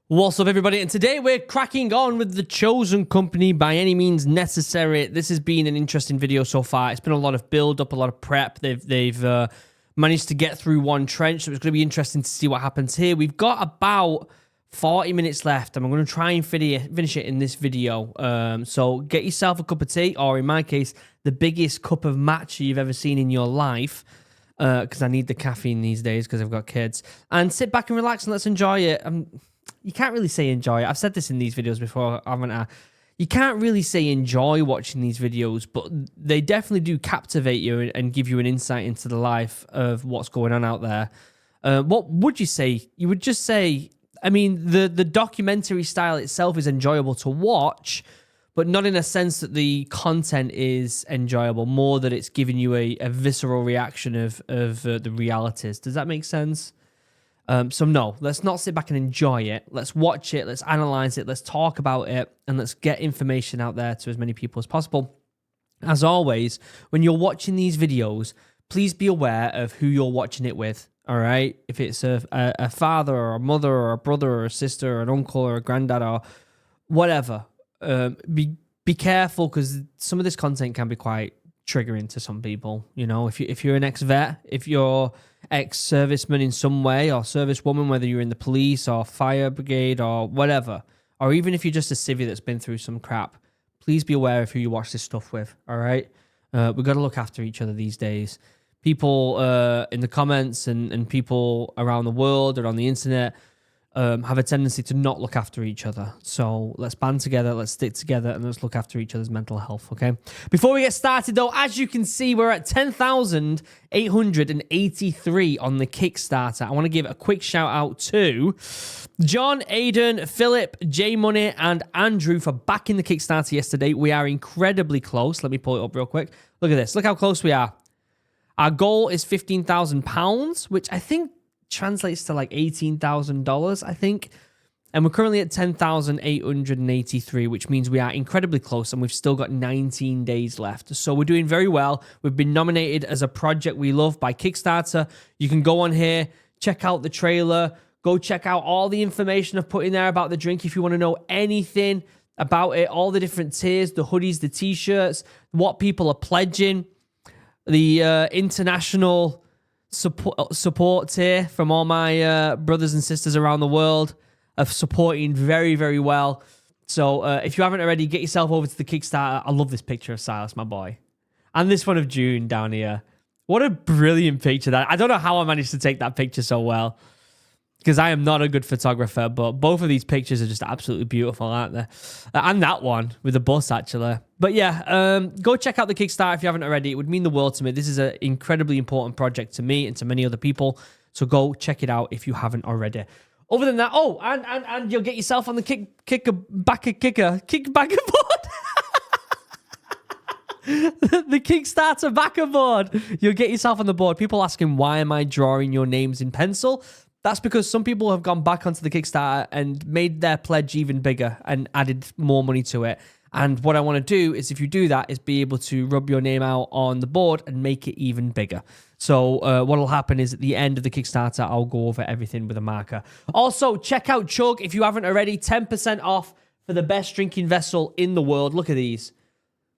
What's up, everybody? And today we're cracking on with The Chosen Company by any means necessary. This has been an interesting video so far. It's been a lot of build up, a lot of prep. They've managed to get through one trench, so it's going to be interesting to see what happens here. We've got about 40 minutes left, and I'm going to try and finish it in this video. So get yourself a cup of tea, or in my case, the biggest cup of matcha you've ever seen in your life, because I need the caffeine these days because I've got kids. And sit back and relax and let's enjoy it. You can't really say enjoy it. I've said this in these videos before, haven't I? You can't really say enjoy watching these videos, but they definitely do captivate you and give you an insight into the life of what's going on out there. What would you say? You would just say, I mean, the documentary style itself is enjoyable to watch, but not in a sense that the content is enjoyable, more that it's giving you a visceral reaction of the realities. Does that make sense? So no, let's not sit back and enjoy it. Let's watch it, let's analyze it, let's talk about it, and let's get information out there to as many people as possible. As always, when you're watching these videos, please be aware of who you're watching it with, all right? If it's a father or a mother or a brother or a sister or an uncle or a granddad or whatever, be careful, because some of this content can be quite triggering to some people. You know, if you're an ex-vet, if you're ex-serviceman in some way, or servicewoman, whether you're in the police or fire brigade or whatever, or even if you're just a civvy that's been through some crap, please be aware of who you watch this stuff with, all right? We've got to look after each other these days. People in the comments and people around the world or on the internet have a tendency to not look after each other. So let's band together, let's stick together, and let's look after each other's mental health, okay? Before we get started, though, as you can see, we're at 10,883 on the Kickstarter. I want to give a quick shout out to John, Aiden, Philip, J Money, and Andrew for backing the Kickstarter yesterday. We are incredibly close. Let me pull it up real quick. Look at this. Look how close we are. Our goal is £15,000, which I think translates to like $18,000, I think. And we're currently at 10,883, which means we are incredibly close, and we've still got 19 days left. So we're doing very well. We've been nominated as a project we love by Kickstarter. You can go on here, check out the trailer, go check out all the information I've put in there about the drink if you want to know anything about it, all the different tiers, the hoodies, the t-shirts, what people are pledging, the international support here from all my brothers and sisters around the world of supporting very, very well. So if you haven't already, get yourself over to the Kickstarter. I love this picture of Silas, my boy. And this one of June down here. What a brilliant picture that. I don't know how I managed to take that picture so well, because I am not a good photographer, but both of these pictures are just absolutely beautiful, aren't they? And that one with the bus, actually. But yeah, go check out the Kickstarter if you haven't already. It would mean the world to me. This is an incredibly important project to me and to many other people. So go check it out if you haven't already. Other than that, oh, and you'll get yourself on the kick back aboard. The Kickstarter back aboard. You'll get yourself on the board. People asking, why am I drawing your names in pencil? That's because some people have gone back onto the Kickstarter and made their pledge even bigger and added more money to it. And what I want to do is, if you do that, is be able to rub your name out on the board and make it even bigger. So what will happen is at the end of the Kickstarter, I'll go over everything with a marker. Also, check out Chug if you haven't already. 10% off for the best drinking vessel in the world. Look at these.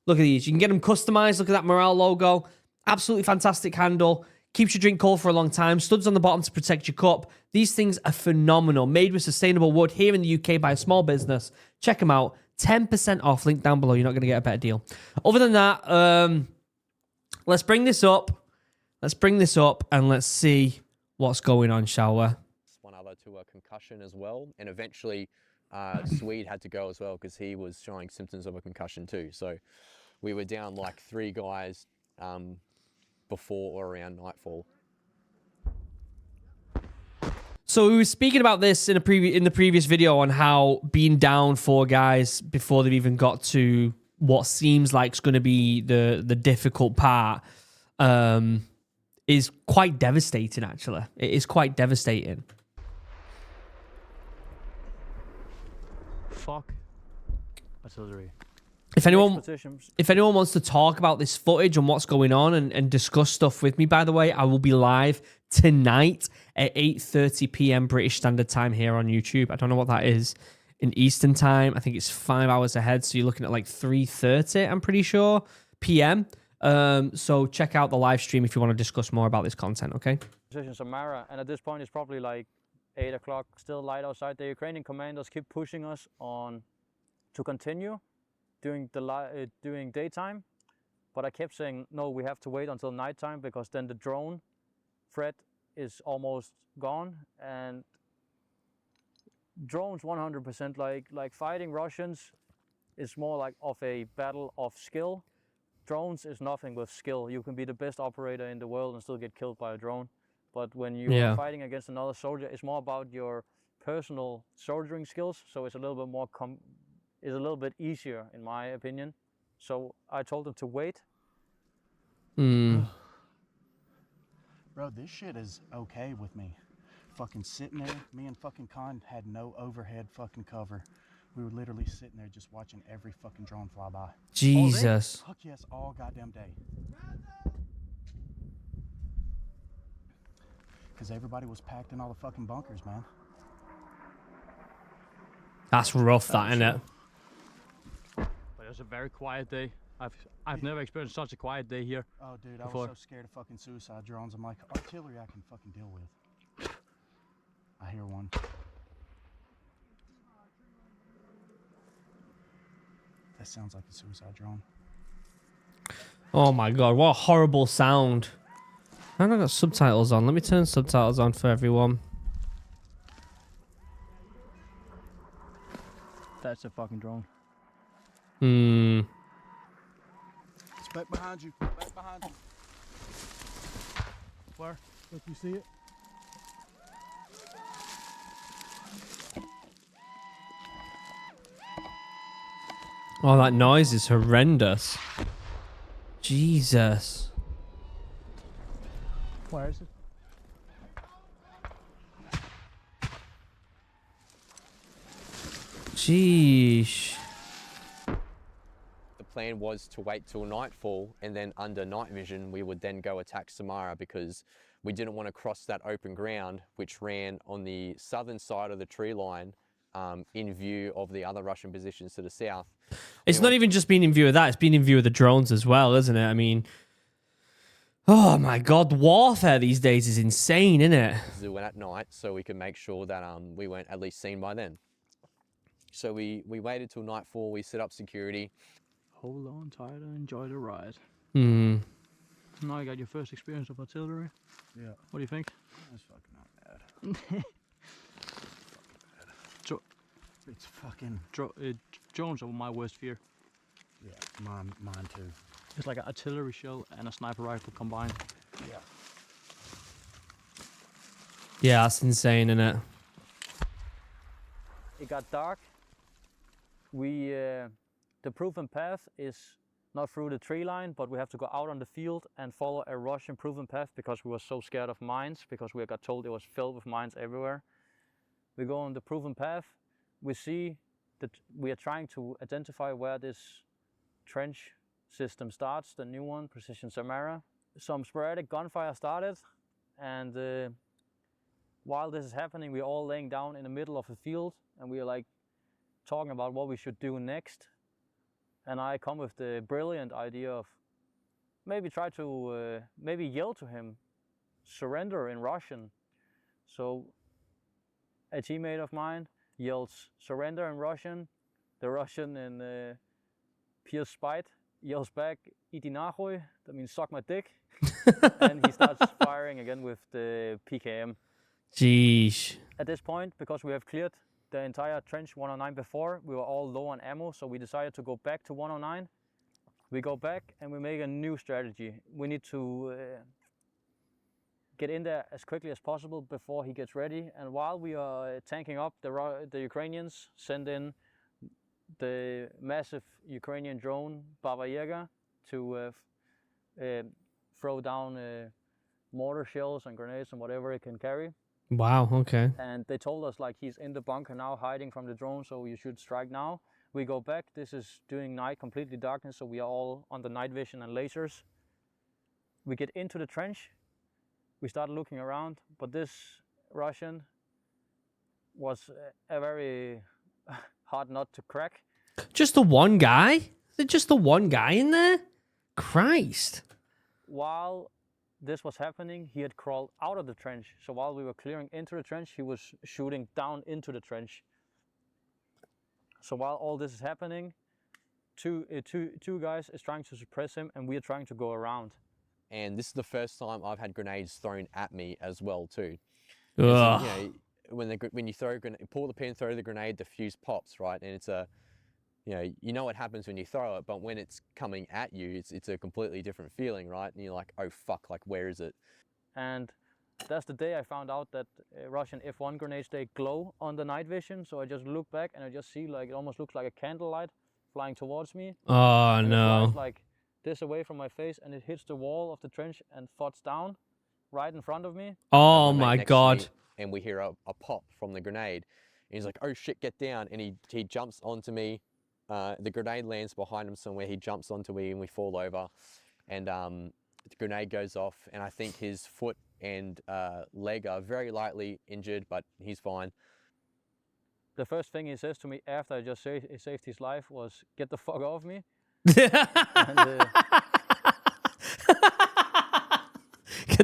Look at these. You can get them customized. Look at that Morale logo. Absolutely fantastic handle. Keeps your drink cold for a long time. Studs on the bottom to protect your cup. These things are phenomenal. Made with sustainable wood here in the UK by a small business. Check them out. 10% off. Link down below. You're not going to get a better deal. Other than that, let's bring this up. Let's bring this up and let's see what's going on, shall we? One other to a concussion as well. And eventually Swede had to go as well because he was showing symptoms of a concussion too. So we were down like 3 guys before or around nightfall. So we were speaking about this in the previous video on how being down 4 guys before they've even got to what seems like it's going to be the difficult part is quite devastating, actually. It is quite devastating. Fuck. Artillery. If anyone wants to talk about this footage and what's going on and discuss stuff with me, by the way, I will be live tonight at 8:30 p.m. British Standard Time here on YouTube. I don't know what that is in Eastern Time. I think it's 5 hours ahead, so you're looking at like 3:30, I'm pretty sure, p.m. So check out the live stream if you want to discuss more about this content, okay? Position Samara, and at this point it's probably like 8 o'clock, still light outside. The Ukrainian commanders keep pushing us on to continue doing daytime, but I kept saying no, we have to wait until nighttime because then the drone threat is almost gone. And drones 100%, like fighting Russians is more like of a battle of skill. Drones is nothing with skill. You can be the best operator in the world and still get killed by a drone. But when you are fighting against another soldier, it's more about your personal soldiering skills. So it's a little bit more is a little bit easier in my opinion. So I told them to wait. Bro, this shit is okay with me. Fucking sitting there, me and fucking Con had no overhead fucking cover. We were literally sitting there just watching every fucking drone fly by. Jesus. Fuck yes, all goddamn day. Because everybody was packed in all the fucking bunkers, man. That's rough, that, isn't it? But it was a very quiet day. I've never experienced such a quiet day here. Oh, dude, before. I was so scared of fucking suicide drones. I'm like, artillery I can fucking deal with. I hear one. That sounds like a suicide drone. Oh my god, what a horrible sound. I haven't got subtitles on. Let me turn subtitles on for everyone. That's a fucking drone. It's back behind you. Back behind you. Where? Look, you see it? Oh, that noise is horrendous. Jesus. Where is it? Sheesh. The plan was to wait till nightfall, and then under night vision we would then go attack Samara, because we didn't want to cross that open ground which ran on the southern side of the tree line, in view of the other Russian positions to the south. It's not even just being in view of that, it's being in view of the drones as well, isn't it? I mean, oh my god, warfare these days is insane, isn't it? Do it at night so we could make sure that we weren't at least seen by then. So we waited till nightfall, we set up security. Hold on tight and enjoy the ride. Hmm. Now you got your first experience of artillery. Yeah. What do you think? It's fucking not bad. It's fucking... Drones are my worst fear. Yeah, mine too. It's like an artillery shell and a sniper rifle combined. Yeah. Yeah, that's insane, isn't it? It got dark. The proven path is not through the tree line, but we have to go out on the field and follow a Russian proven path because we were so scared of mines, because we got told it was filled with mines everywhere. We go on the proven path. We see that we are trying to identify where this trench system starts, the new one, Precision Samara. Some sporadic gunfire started, and while this is happening, we're all laying down in the middle of the field, and we are like talking about what we should do next. And I come with the brilliant idea of maybe try to maybe yell to him, surrender in Russian. So a teammate of mine yells surrender in Russian. The Russian in pure spite yells back "Iti nahoy," that means suck my dick. And he starts firing again with the PKM. Jeez. At this point, because we have cleared the entire trench 109 before, we were all low on ammo, so we decided to go back to 109. We go back and we make a new strategy. We need to get in there as quickly as possible before he gets ready. And while we are tanking up, the Ukrainians send in the massive Ukrainian drone Baba Yaga to throw down mortar shells and grenades and whatever it can carry. Wow, okay. And they told us like he's in the bunker now hiding from the drone, so you should strike now. We go back. This is during night, completely darkness, so we are all under night vision and lasers. We get into the trench. We start looking around, but this Russian was a very hard nut to crack. Just the one guy? Is it just the one guy in there? Christ. While this was happening, he had crawled out of the trench. So while we were clearing into the trench, he was shooting down into the trench. So while all this is happening, two guys is trying to suppress him, and we are trying to go around. And this is the first time I've had grenades thrown at me as well too. Ugh. You know, when you pull the pin, throw the grenade, the fuse pops, right? And it's you know what happens when you throw it, but when it's coming at you, it's a completely different feeling, right? And you're like, oh fuck, like where is it? And that's the day I found out that Russian F1 grenades, they glow on the night vision. So I just look back and I just see like it almost looks like a candlelight flying towards me. Oh, And it no. flies like this away from my face, and it hits the wall of the trench and thuds down right in front of me. Oh, And my my mate next to me, God. and we hear a pop from the grenade. And he's like, oh shit, get down. And he jumps onto me. The grenade lands behind him somewhere. He jumps onto me and we fall over. And the grenade goes off. And I think his foot and leg are very lightly injured, but he's fine. The first thing he says to me after I just saved his life was, get the fuck off me. Get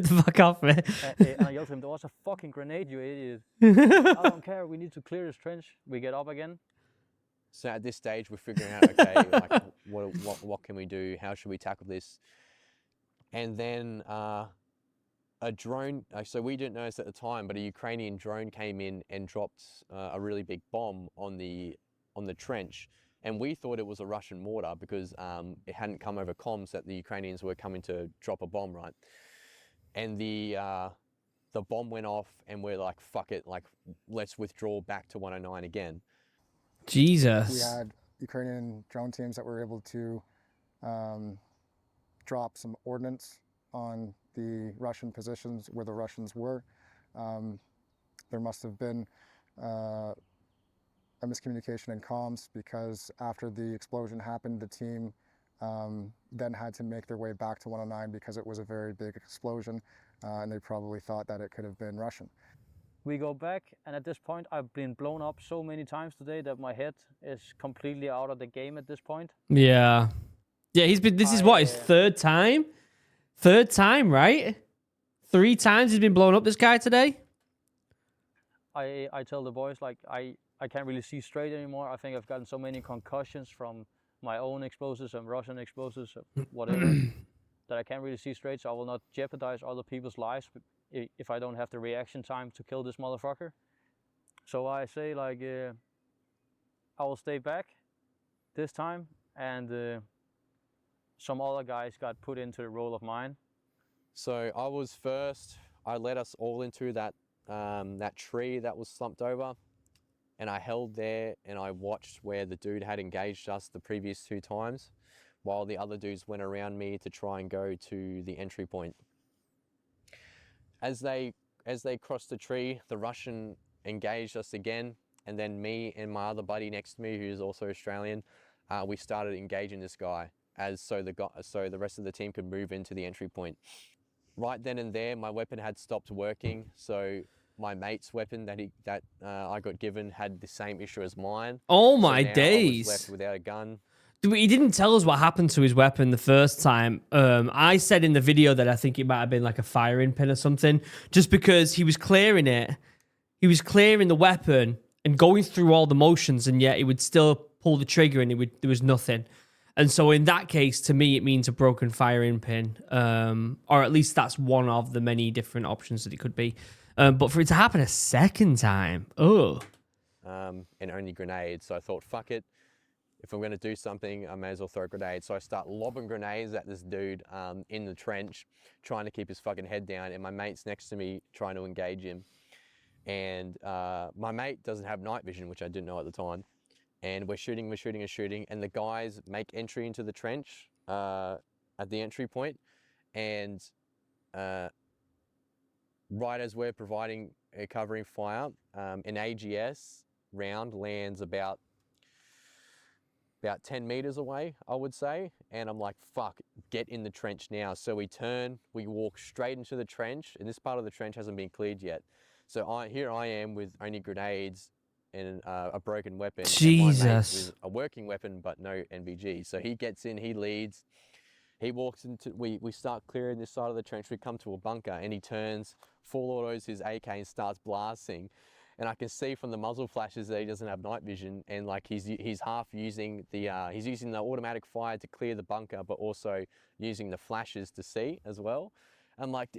the fuck off me. And I yelled to him, there was a fucking grenade, you idiot. I don't care, we need to clear this trench. We get up again. So at this stage, we're figuring out, okay, like what can we do? How should we tackle this? And then a drone, so we didn't notice at the time, but a Ukrainian drone came in and dropped a really big bomb on the trench. And we thought it was a Russian mortar because it hadn't come over comms that the Ukrainians were coming to drop a bomb, right? And the bomb went off and we're like, fuck it, like let's withdraw back to 109 again. Jesus. We had Ukrainian drone teams that were able to drop some ordnance on the Russian positions where the Russians were. There must have been a miscommunication in comms, because after the explosion happened, the team then had to make their way back to 109 because it was a very big explosion, and they probably thought that it could have been Russian. We go back, and at this point I've been blown up so many times today that my head is completely out of the game at this point. Yeah. Yeah, this is what, his third time? Third time, right? 3 times he's been blown up, this guy, today? I tell the boys, like, I can't really see straight anymore. I think I've gotten so many concussions from my own explosives and Russian explosives, whatever, that I can't really see straight, so I will not jeopardize other people's lives if I don't have the reaction time to kill this motherfucker. So I say, like, I will stay back this time, and some other guys got put into the role of mine. So I was first. I led us all into that tree that was slumped over, and I held there and I watched where the dude had engaged us the previous 2 times, while the other dudes went around me to try and go to the entry point. As they crossed the tree, the Russian engaged us again, and then me and my other buddy next to me, who's also Australian, we started engaging this guy so the rest of the team could move into the entry point. Right then and there, my weapon had stopped working, so my mate's weapon that I got given had the same issue as mine. Oh my so now days. I was left without a gun. He didn't tell us what happened to his weapon the first time. I said in the video that I think it might have been like a firing pin or something, just because he was clearing it. He was clearing the weapon and going through all the motions, and yet he would still pull the trigger and there was nothing. And so in that case, to me, it means a broken firing pin, or at least that's one of the many different options that it could be. But for it to happen a second time, And only grenades. So I thought, fuck it. If I'm going to do something, I may as well throw a grenade. So I start lobbing grenades at this dude in the trench, trying to keep his fucking head down. And my mate's next to me trying to engage him. And my mate doesn't have night vision, which I didn't know at the time. And we're shooting. And the guys make entry into the trench at the entry point. And right as we're providing a covering fire, an AGS round lands about about 10 meters away, I would say. And I'm like, fuck, get in the trench now. So we turn, we walk straight into the trench, and this part of the trench hasn't been cleared yet. So here I am with only grenades and a broken weapon. And my mate Jesus. with a working weapon, but no NVG. So he gets in, he leads, he walks into, we start clearing this side of the trench. We come to a bunker, and he turns, full autos his AK and starts blasting. And I can see from the muzzle flashes that he doesn't have night vision, and like he's half using the he's using the automatic fire to clear the bunker, but also using the flashes to see as well. I'm like,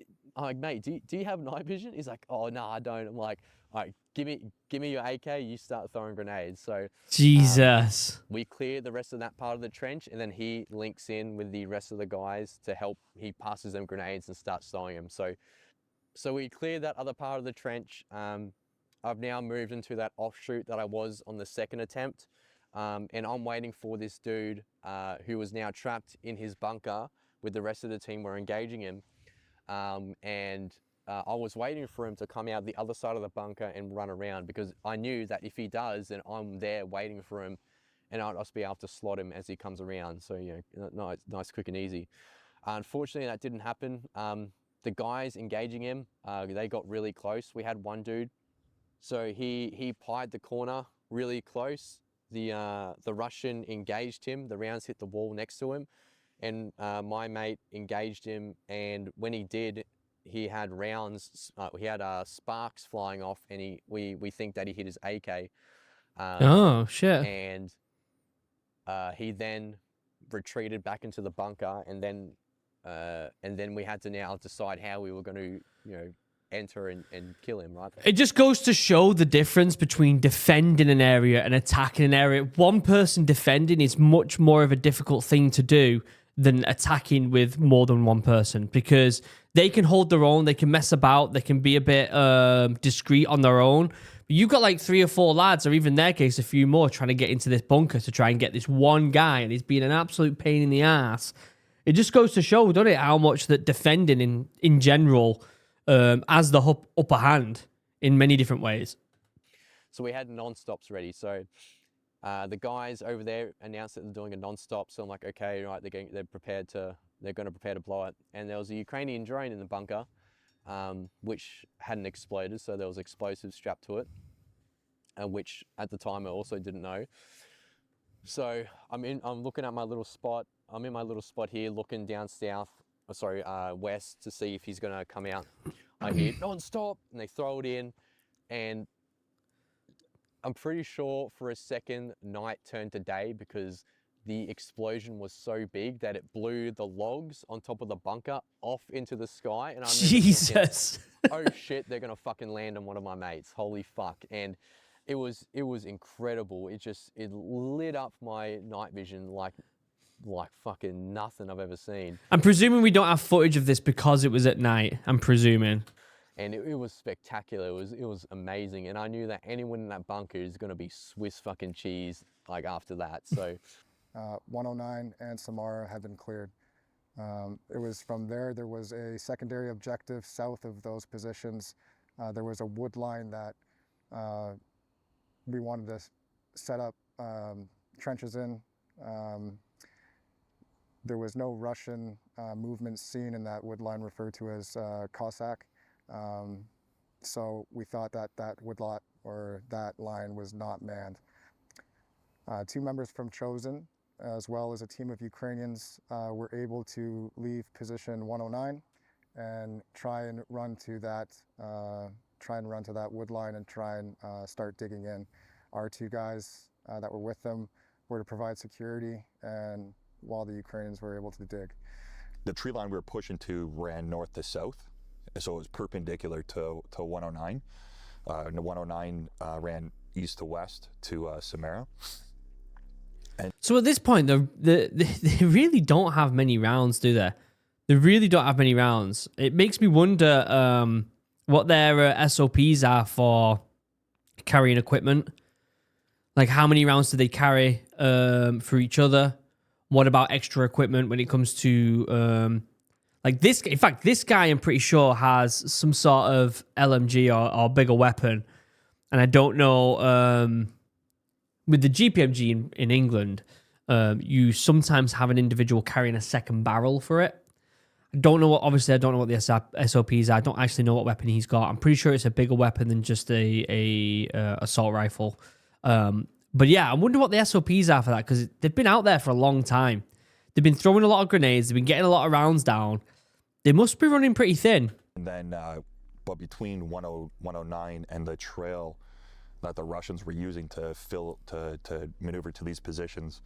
mate, do you have night vision? He's like, oh no, I don't. I'm like, all right, give me your AK. You start throwing grenades. So Jesus. we clear the rest of that part of the trench, and then he links in with the rest of the guys to help. He passes them grenades and starts throwing them. So we cleared that other part of the trench. I've now moved into that offshoot that I was on the second attempt. And I'm waiting for this dude who was now trapped in his bunker with the rest of the team. We're engaging him. I was waiting for him to come out the other side of the bunker and run around, because I knew that if he does, then I'm there waiting for him, and I'll just be able to slot him as he comes around. So, you know, nice, quick and easy. Unfortunately, that didn't happen. The guys engaging him, they got really close. We had one dude. So he pied the corner really close. The Russian engaged him. The rounds hit the wall next to him, and my mate engaged him. And when he did, he had rounds. He had sparks flying off, and we think that he hit his AK. Oh shit. And he then retreated back into the bunker, and then we had to now decide how we were going to, you know, enter and kill him, right? It just goes to show the difference between defending an area and attacking an area. One person defending is much more of a difficult thing to do than attacking with more than one person, because they can hold their own, they can mess about, they can be a bit discreet on their own. But you've got like 3 or 4 lads, or even in their case, a few more, trying to get into this bunker to try and get this one guy, and he's been an absolute pain in the ass. It just goes to show, doesn't it, how much that defending in general as the upper hand in many different ways. So we had non-stops ready. So the guys over there announced that they're doing a non-stop. So I'm like, okay, right, they're going to prepare to blow it. And there was a Ukrainian drone in the bunker, which hadn't exploded. So there was explosives strapped to it, which at the time I also didn't know. So I'm looking at my little spot. I'm in my little spot here, looking down west to see if he's going to come out. I hear non-stop, and they throw it in, and I'm pretty sure for a second night turned to day, because the explosion was so big that it blew the logs on top of the bunker off into the sky. And I remember Jesus. thinking, oh shit, they're going to fucking land on one of my mates. Holy fuck. And it was incredible. It lit up my night vision like fucking nothing I've ever seen. I'm presuming we don't have footage of this because it was at night. I'm presuming. And it was spectacular. It was amazing. And I knew that anyone in that bunker is going to be Swiss fucking cheese like after that. So 109 and Samara have been cleared. It was from there. There was a secondary objective south of those positions. There was a wood line that we wanted to set up trenches in. There was no Russian movement seen in that wood line referred to as Cossack. So we thought that that wood lot or that line was not manned. 2 members from Chosen, as well as a team of Ukrainians, were able to leave position 109 and try and run to that wood line and try and start digging in. Our 2 guys that were with them were to provide security, and while the Ukrainians were able to dig. The tree line we were pushing to ran north to south, so it was perpendicular to 109. And the 109 ran east to west to Samara. So at this point, they really don't have many rounds, do they? They really don't have many rounds. It makes me wonder what their SOPs are for carrying equipment. Like, how many rounds do they carry for each other? What about extra equipment when it comes to like this? In fact, this guy, I'm pretty sure, has some sort of LMG or bigger weapon, and I don't know with the GPMG in England. you sometimes have an individual carrying a second barrel for it. I don't know what, obviously I don't know what the SOPs are. I don't actually know what weapon he's got. I'm pretty sure it's a bigger weapon than just a assault rifle. But yeah, I wonder what the SOPs are for that, because they've been out there for a long time. They've been throwing a lot of grenades. They've been getting a lot of rounds down. They must be running pretty thin. And then, but between 109 and the trail that the Russians were using to maneuver to these positions,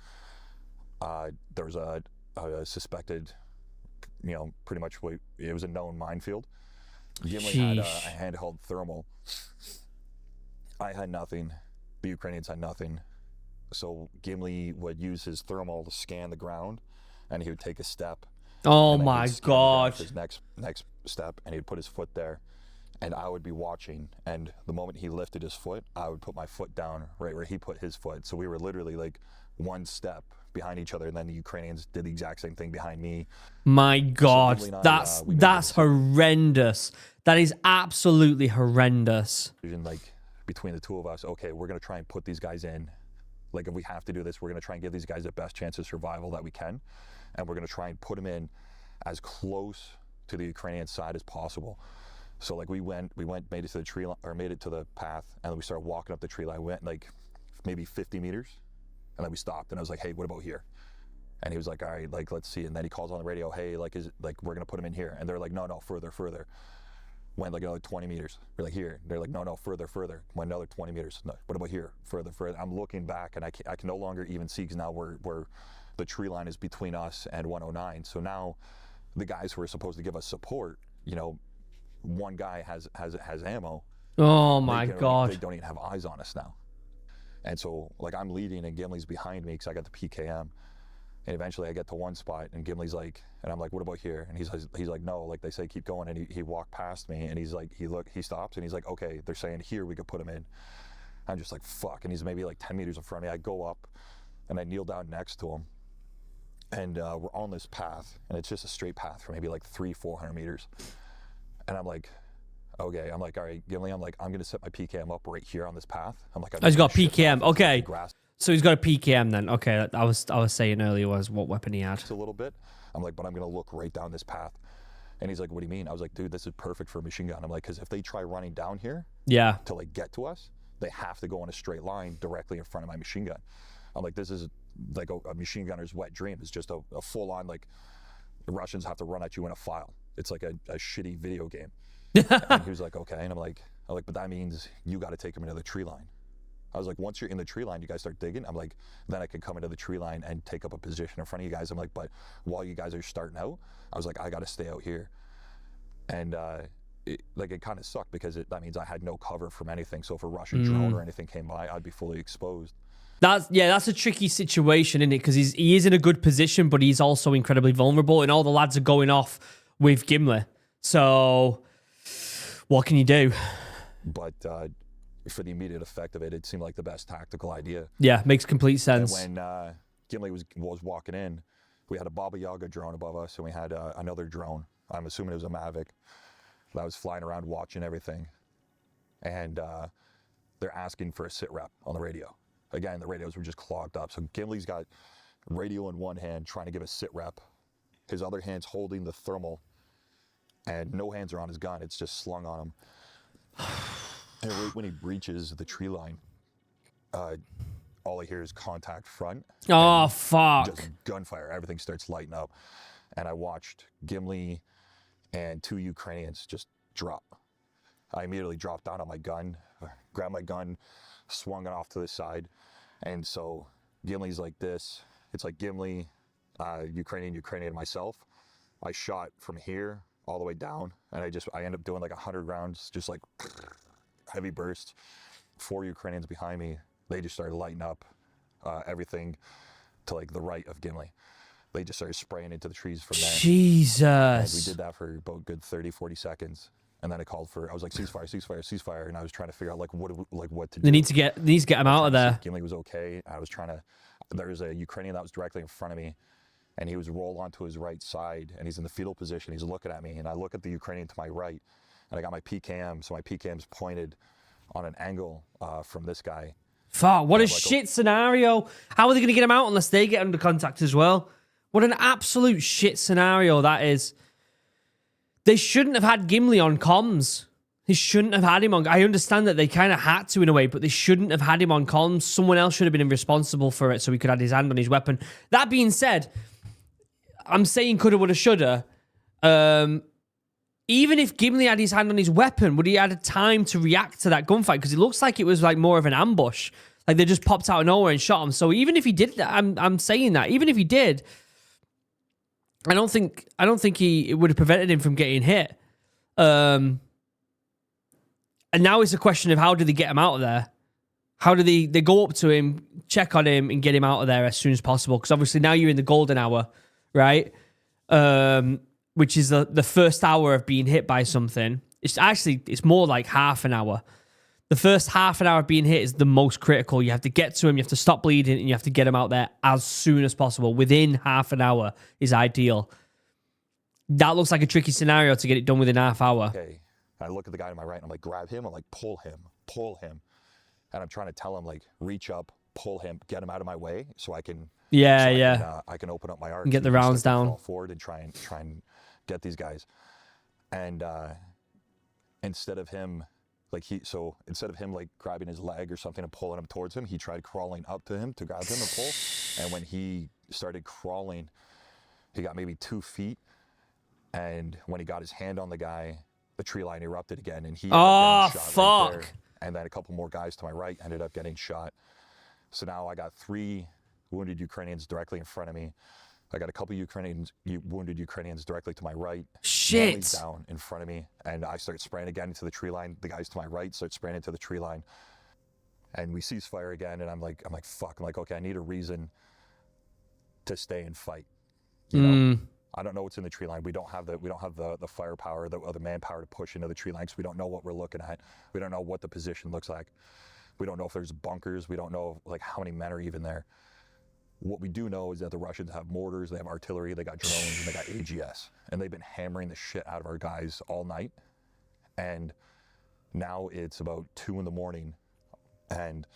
there was a suspected, you know, pretty much it was a known minefield. Gimli had a handheld thermal. I had nothing. The Ukrainians had nothing. So Gimli would use his thermal to scan the ground, and he would take a step. Oh and then my he'd scan the ground God. for his next step, and he'd put his foot there, and I would be watching. And the moment he lifted his foot, I would put my foot down right where he put his foot. So we were literally like one step behind each other, and then the Ukrainians did the exact same thing behind me. My God, Gimli and I, that's we made the horrendous. That is absolutely horrendous. decision, like between the two of us, okay, we're gonna try and put these guys in. Like if we have to do this, we're gonna try and give these guys the best chance of survival that we can, and we're gonna try and put them in as close to the Ukrainian side as possible. So like we made it to the tree line, or made it to the path, and then we started walking up the tree line. Went like maybe 50 meters, and then we stopped, and I was like, hey, what about here? And he was like, all right, like let's see. And then he calls on the radio, hey, like is it, like we're gonna put him in here? And they're like, no, further. Went like another 20 meters. We're like here. They're like, no, further. Went another 20 meters. No, what about here? Further. I'm looking back, and I can no longer even see, because now we're the tree line is between us and 109. So now the guys who are supposed to give us support, you know, one guy has ammo. Oh my They God. don't even have eyes on us now. And so like I'm leading, and Gimli's behind me because I got the PKM. And eventually I get to one spot, and Gimli's like, and I'm like, what about here? And he's like, no, like they say keep going. And he walked past me, and he's like, he stops, and he's like, okay, they're saying here we could put him in. I'm just like, fuck. And he's maybe like 10 meters in front of me. I go up, and I kneel down next to him. And we're on this path, and it's just a straight path for maybe like 300-400 meters. And I'm like, okay, I'm like, all right, Gimli, I'm like, I'm gonna set my PKM up right here on this path. I'm like, He's got shift PKM. off into the Okay. grass So he's got a PKM then. Okay, I was saying earlier was what weapon he had. a little bit. I'm like, but I'm gonna look right down this path. And he's like, what do you mean? I was like, dude, this is perfect for a machine gun. I'm like, because if they try running down here Yeah. to like get to us, they have to go in a straight line directly in front of my machine gun. I'm like, this is like a machine gunner's wet dream. It's just a full on, like, the Russians have to run at you in a file. It's like a shitty video game. And he was like, okay. And I'm like, but that means you got to take him into the tree line. I was like, once you're in the tree line, you guys start digging. I'm like, then I can come into the tree line and take up a position in front of you guys. I'm like, but while you guys are starting out, I was like, I got to stay out here. And it kind of sucked, because that means I had no cover from anything. So if a Russian drone or anything came by, I'd be fully exposed. That's a tricky situation, isn't it? Because he is in a good position, but he's also incredibly vulnerable, and all the lads are going off with Gimli. So what can you do? But for the immediate effect of it, it seemed like the best tactical idea. Yeah, makes complete sense. And when Gimli was walking in, we had a Baba Yaga drone above us, and we had another drone. I'm assuming it was a Mavic that was flying around watching everything. And they're asking for a sit rep on the radio. Again, the radios were just clogged up. So Gimli's got radio in one hand trying to give a sit rep. His other hand's holding the thermal, and no hands are on his gun. It's just slung on him. And right when he breaches the tree line, all I hear is contact front. Oh, and fuck. just gunfire. Everything starts lighting up. And I watched Gimli and 2 Ukrainians just drop. I immediately dropped down on my gun, grabbed my gun, swung it off to the side. And so Gimli's like this. It's like Gimli, Ukrainian, and myself. I shot from here all the way down, and I ended up doing like 100 rounds, just like heavy bursts. 4 Ukrainians behind me, they just started lighting up everything to like the right of Gimli. They just started spraying into the trees from there. Jesus. And we did that for about good 30-40 seconds. And then I called for, I was like, ceasefire. And I was trying to figure out what to do. They need to get him out of there. Gimli was okay. I was trying to, there was a Ukrainian that was directly in front of me, and he was rolled onto his right side, and he's in the fetal position. He's looking at me, and I look at the Ukrainian to my right, and I got my PKM, so my PKM's pointed on an angle from this guy. Fuck, what a I'm like, shit scenario. How are they going to get him out unless they get under contact as well? What an absolute shit scenario that is. They shouldn't have had Gimli on comms. They shouldn't have had him on. I understand that they kind of had to in a way, but they shouldn't have had him on comms. Someone else should have been responsible for it so he could have his hand on his weapon. That being said, I'm saying coulda, woulda, shoulda. Even if Gimli had his hand on his weapon, would he have had time to react to that gunfight? Because it looks like it was like more of an ambush. Like they just popped out of nowhere and shot him. So even if he did that, I'm saying that. Even if he did, I don't think it would have prevented him from getting hit. And now it's a question of how do they get him out of there? How do they go up to him, check on him, and get him out of there as soon as possible? Because obviously now you're in the golden hour, right? Which is the first hour of being hit by something. It's more like half an hour. The first half an hour of being hit is the most critical. You have to get to him, you have to stop bleeding, and you have to get him out there as soon as possible. Within half an hour is ideal. That looks like a tricky scenario to get it done within half hour. Okay. I look at the guy to my right and I'm like, grab him. I'm like, pull him. And I'm trying to tell him, like, reach up, pull him, get him out of my way so I can. I can open up my arcs and get the rounds down. Fall forward and try and get these guys. And instead of him grabbing his leg or something and pulling him towards him, he tried crawling up to him to grab him and pull. And when he started crawling, he got maybe 2 feet. And when he got his hand on the guy, the tree line erupted again, and he ended up getting shot right there. And then a couple more guys to my right ended up getting shot. So now I got 3 wounded Ukrainians directly in front of me. I got a couple wounded Ukrainians directly to my right. Shit. Gimli's down in front of me, and I start spraying again into the tree line. The guys to my right start spraying into the tree line, and we cease fire again. And I'm like, fuck. I'm like, okay, I need a reason to stay and fight. You know? I don't know what's in the tree line. We don't have the firepower, the manpower to push into the tree line because we don't know what we're looking at. We don't know what the position looks like. We don't know if there's bunkers. We don't know like how many men are even there. What we do know is that the Russians have mortars, they have artillery, they got drones, and they got AGS. And they've been hammering the shit out of our guys all night. And now it's about 2 a.m. and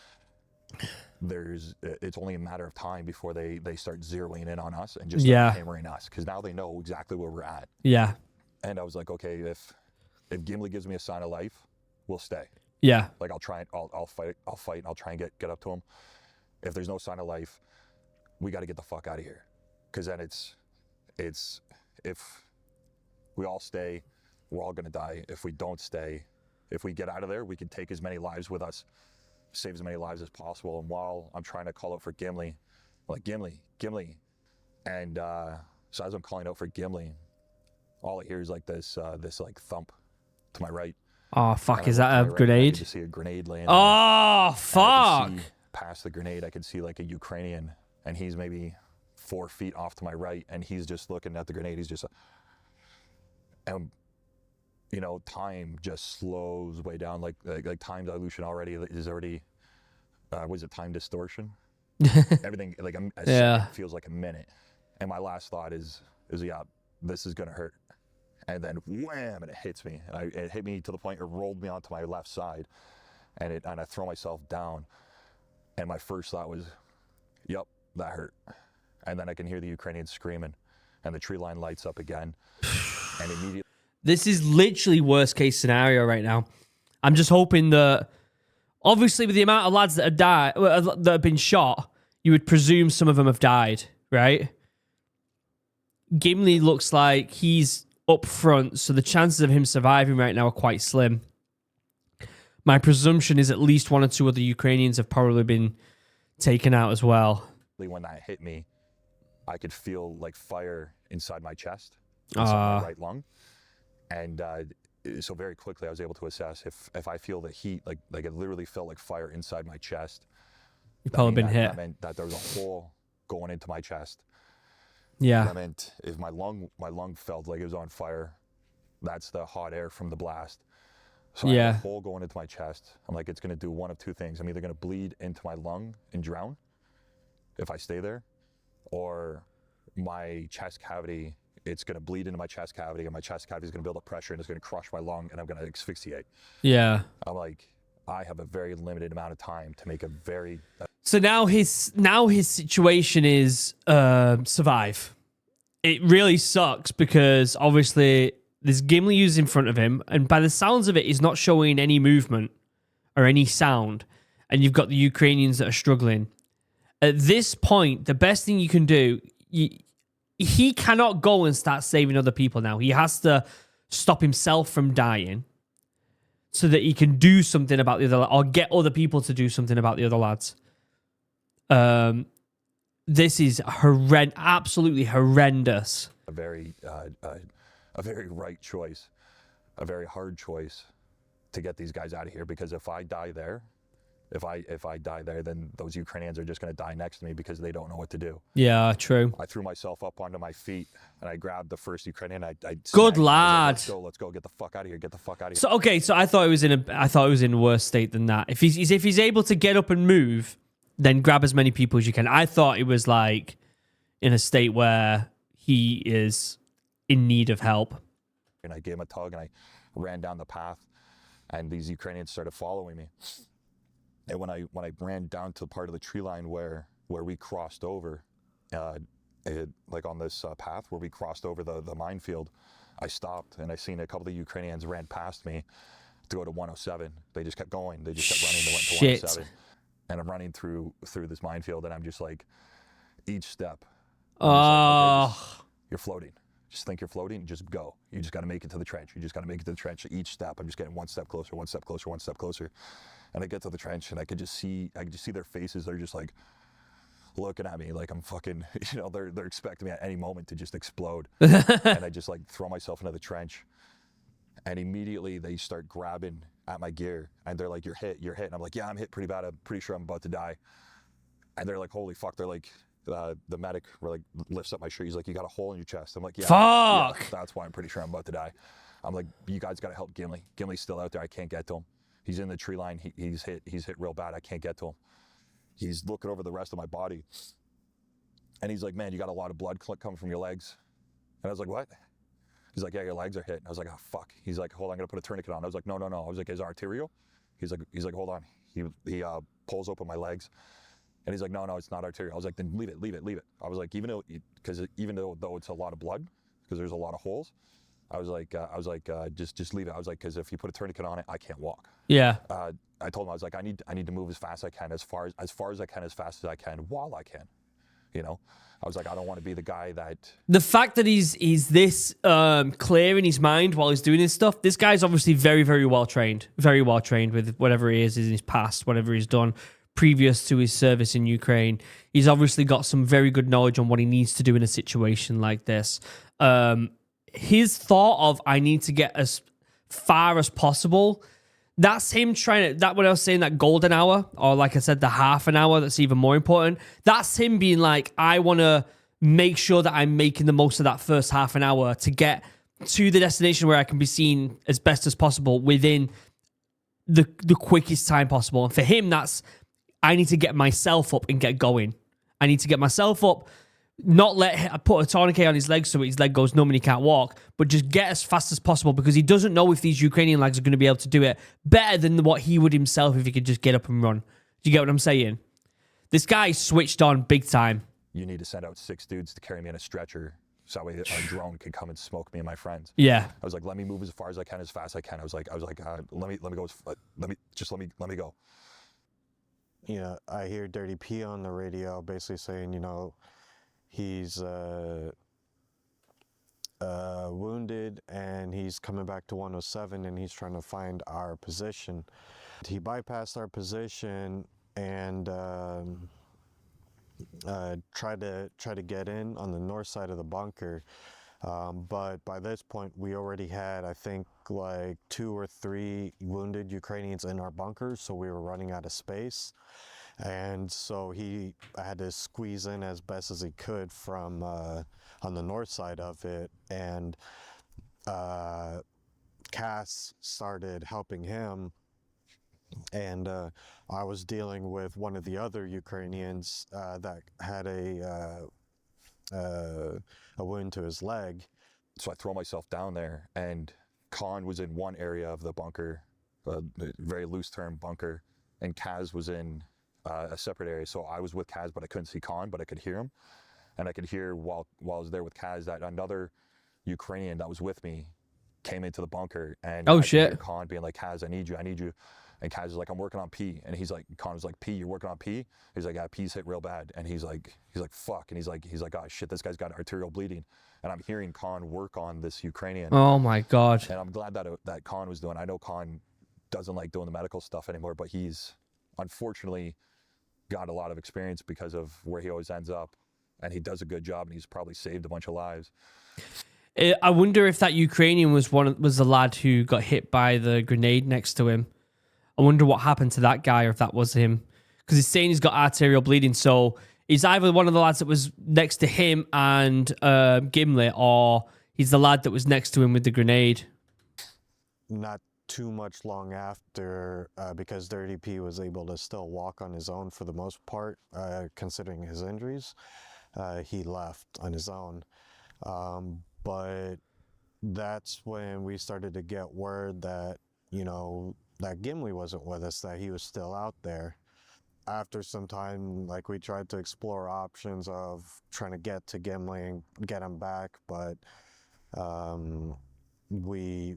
it's only a matter of time before they start zeroing in on us and just start hammering us, because now they know exactly where we're at. Yeah. And I was like, okay, if Gimli gives me a sign of life, we'll stay. Yeah. Like I'll fight and I'll try and get up to him. If there's no sign of life, we got to get the fuck out of here, because then it's if we all stay, we're all gonna die. If we don't stay, if we get out of there, we can take as many lives with us, save as many lives as possible. And while I'm trying to call out for Gimli, I'm like, Gimli, and so as I'm calling out for Gimli, all I hear is like this like thump to my right. Oh fuck! And is that a grenade? I could see a grenade laying. Oh fuck! Past the grenade, I could see like a Ukrainian, and he's maybe 4 feet off to my right, and he's just looking at the grenade. He's just, and you know, time just slows way down. Like time dilution already is already. Was it time distortion? Everything like a second feels like a minute. And my last thought is yeah, this is gonna hurt. And then wham, and it hits me. And it hit me to the point it rolled me onto my left side, and I throw myself down. And my first thought was, yep, that hurt. And then I can hear the Ukrainians screaming, and the tree line lights up again. And immediately, this is literally worst case scenario right now. I'm just hoping that, obviously, with the amount of lads that have died, that have been shot, you would presume some of them have died, right? Gimli looks like he's up front, so the chances of him surviving right now are quite slim. My presumption is at least 1 or 2 other Ukrainians have probably been taken out as well. when that hit me, I could feel like fire inside my chest, inside my right lung. And so very quickly I was able to assess if I feel the heat, like it literally felt like fire inside my chest. You've probably been hit. That meant that there was a hole going into my chest. Yeah. That meant if my lung felt like it was on fire, that's the hot air from the blast. So I had a hole going into my chest. I'm like, it's gonna do one of two things. I'm either gonna bleed into my lung and drown if I stay there, or my chest cavity, it's gonna bleed into my chest cavity, and my chest cavity is gonna build up pressure and it's gonna crush my lung and I'm gonna asphyxiate. Yeah. I'm like, I have a very limited amount of time to make a very So now his situation is survive. It really sucks because obviously there's Gimli who's in front of him, and by the sounds of it, he's not showing any movement or any sound. And you've got the Ukrainians that are struggling. At this point, the best thing you can do, he cannot go and start saving other people now. He has to stop himself from dying so that he can do something about the other, or get other people to do something about the other lads. This is absolutely horrendous. a very right choice, a very hard choice to get these guys out of here, because if I die there, if I die there, then those Ukrainians are just going to die next to me because they don't know what to do. Yeah, true. I threw myself up onto my feet and I grabbed the first Ukrainian. I Good snagged him. I lad. was like, let's go, get the fuck out of here, get the fuck out of here. So okay, so I thought it was in a worse state than that. If he's able to get up and move, then grab as many people as you can. I thought it was like in a state where he is in need of help. And I gave him a tug and I ran down the path, and these Ukrainians started following me. And when I ran down to the part of the tree line where we crossed over, like on this path where we crossed over the minefield, I stopped and I seen a couple of the Ukrainians ran past me to go to 107. They just kept going. They just kept running. They went to 107. And I'm running through this minefield, and I'm just like, each step. I'm just like, okay, you're floating. Just think you're floating. Just go. You just got to make it to the trench. You just got to make it to the trench. Each step, I'm just getting one step closer, one step closer, one step closer. And I get to the trench, and I could just see their faces. They're just like looking at me like I'm fucking, they're expecting me at any moment to just explode. And I just like throw myself into the trench, and immediately they start grabbing at my gear, and they're like, you're hit. And I'm like, yeah, I'm hit pretty bad. I'm pretty sure I'm about to die. And they're like, holy fuck. They're like, the medic lifts up my shirt. He's like, you got a hole in your chest. I'm like, yeah. Fuck. Yeah, that's why I'm pretty sure I'm about to die. I'm like, you guys got to help Gimli. Gimli's still out there. I can't get to him. He's in the tree line. He's hit real bad. I can't get to him. He's looking over the rest of my body, and he's like, man, you got a lot of blood coming from your legs. And I was like, what? He's like, yeah, your legs are hit. And I was like, oh, fuck. He's like, hold on, I'm going to put a tourniquet on. I was like, no. I was like, is it arterial? He's like, hold on. He pulls open my legs, and he's like, no, it's not arterial. I was like, then leave it. I was like, even though it's a lot of blood, because there's a lot of holes, I was like, just leave it. I was like, because if you put a tourniquet on it, I can't walk. Yeah. I told him, I was like, I need to move as fast as I can, as far as I can, as fast as I can, while I can. I was like, I don't want to be the guy that. The fact that he's this clear in his mind while he's doing this stuff, this guy's obviously very, very well trained with whatever he is in his past, whatever he's done previous to his service in Ukraine. He's obviously got some very good knowledge on what he needs to do in a situation like this. His thought of, I need to get as far as possible, that's him trying to, that what I was saying, that golden hour, or like I said, the half an hour, that's even more important. That's him being like, I want to make sure that I'm making the most of that first half an hour to get to the destination where I can be seen as best as possible within the quickest time possible. And for him, that's, I need to get myself up and get going. I need to get myself up, not put a tourniquet on his leg so his leg goes numb and he can't walk, but just get as fast as possible, because he doesn't know if these Ukrainian lads are going to be able to do it better than what he would himself if he could just get up and run. Do you get what I'm saying? This guy switched on big time. You need to send out 6 dudes to carry me in a stretcher, so that way a drone can come and smoke me and my friends. Yeah. I was like, let me move as far as I can, as fast as I can. I was like, let me go. Let me go. I hear Dirty P on the radio basically saying, he's wounded and he's coming back to 107 and he's trying to find our position. He bypassed our position and tried to get in on the north side of the bunker. But by this point, we already had, I think, like 2 or 3 wounded Ukrainians in our bunkers, so we were running out of space. And so I had to squeeze in as best as he could from on the north side of it. And Cass started helping him. And I was dealing with one of the other Ukrainians that had a wound to his leg. So I throw myself down there, and Khan was in one area of the bunker, a very loose term bunker, and Kaz was in a separate area. So I was with Kaz, but I couldn't see Khan, but I could hear him. And I could hear while I was there with Kaz that another Ukrainian that was with me came into the bunker, and Oh, I could hear shit. Khan being like, Kaz, I need you. And Kaz is like, I'm working on P. And he's like, Khan was like, P, you're working on P? He's like, yeah, P's hit real bad. And he's like, fuck. And he's like, oh shit, this guy's got arterial bleeding. And I'm hearing Khan work on this Ukrainian. Oh my God. And I'm glad that Khan was doing. I know Khan doesn't like doing the medical stuff anymore, but he's unfortunately got a lot of experience because of where he always ends up. And he does a good job, and he's probably saved a bunch of lives. I wonder if that Ukrainian was the lad who got hit by the grenade next to him. I wonder what happened to that guy, or if that was him, because he's saying he's got arterial bleeding. So he's either one of the lads that was next to him and Gimli, or he's the lad that was next to him with the grenade. Not too much long after, because Dirty P was able to still walk on his own for the most part, considering his injuries. He left on his own. But that's when we started to get word that, you know, that Gimli wasn't with us, that he was still out there. After some time, like, we tried to explore options of trying to get to Gimli and get him back, but we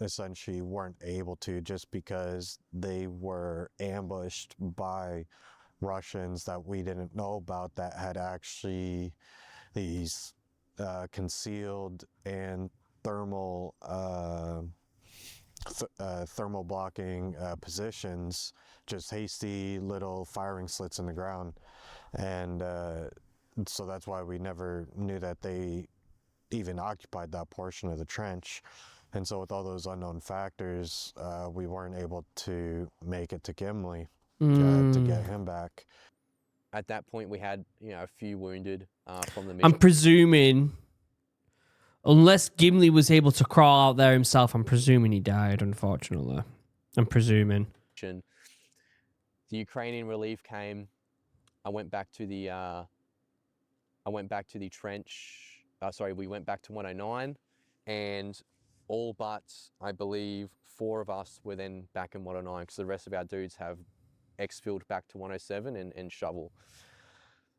essentially weren't able to, just because they were ambushed by Russians that we didn't know about, that had actually these concealed and thermal blocking positions, just hasty little firing slits in the ground. And so that's why we never knew that they even occupied that portion of the trench. And so with all those unknown factors, we weren't able to make it to Gimli to get him back. At that point, we had, you know, a few wounded from the I'm mission. presuming, unless Gimli was able to crawl out there himself, I'm presuming he died, unfortunately. I'm presuming. The Ukrainian relief came. I went back to the trench. We went back to 109, and all but, I believe, 4 of us were then back in 109, because the rest of our dudes have exfilled back to 107 and shovel.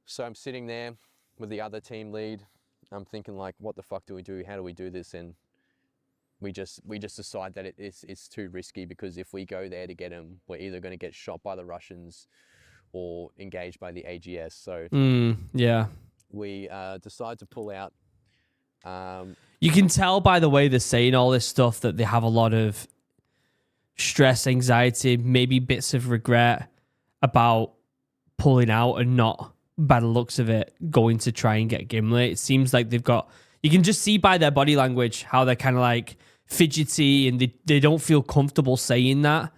So I'm sitting there with the other team lead. I'm thinking, like, what the fuck do we do? How do we do this? And we just decide that it's too risky, because if we go there to get him, we're either going to get shot by the Russians or engaged by the AGS. So Yeah. we decide to pull out. You can tell by the way they're saying all this stuff that they have a lot of stress, anxiety, maybe bits of regret about pulling out and not, by the looks of it, going to try and get Gimli. It seems like they've got, you can just see by their body language how they're kind of like fidgety, and they don't feel comfortable saying that.